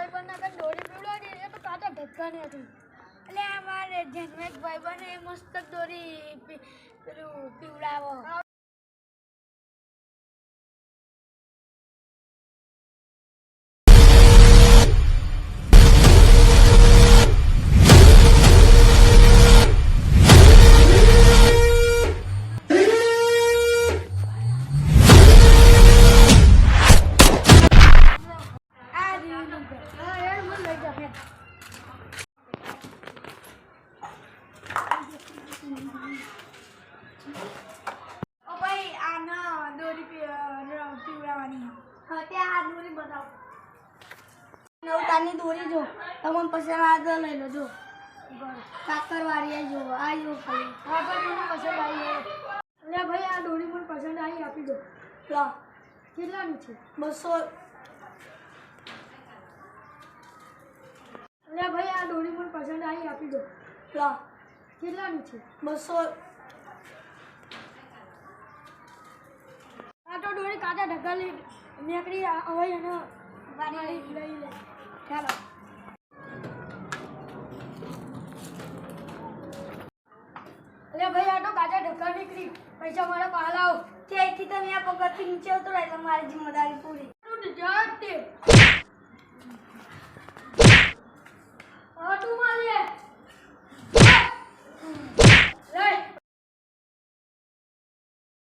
ભાઈબંધ ના દોરી પીવડાવી એ તો કાચા ઢક્કાની હતી એટલે અમારે જન્મેશ ભાઈબંધ એ મસ્ત દોરી પેલું પીવડાવો નવતાની દોરી જો તમને પસંદ આવે લઈ લો જો કાકર વાળી જો આ જો ખાલી હા ભાઈ મને પસંદ આવી એટલે ભાઈ આ દોરી મને પસંદ આવી આપી દો લો કેટલાની છે 200 એટલે ભાઈ આ દોરી મને પસંદ આવી આપી દો લો કેટલાની છે 200 આ તો દોરી કાચા ઢગા લઈ નીકળી હવે એને વાડી લઈ લે ચાલો અરે ભાઈ આ તો કાચા ઢગા નીકળી પૈસા મારા પાલ આવો તેથી તમે આ પગથથી નીચે ઉતરો એટલે મારી જિમ્મેદારી પૂરી જાતે આ તું મારે લે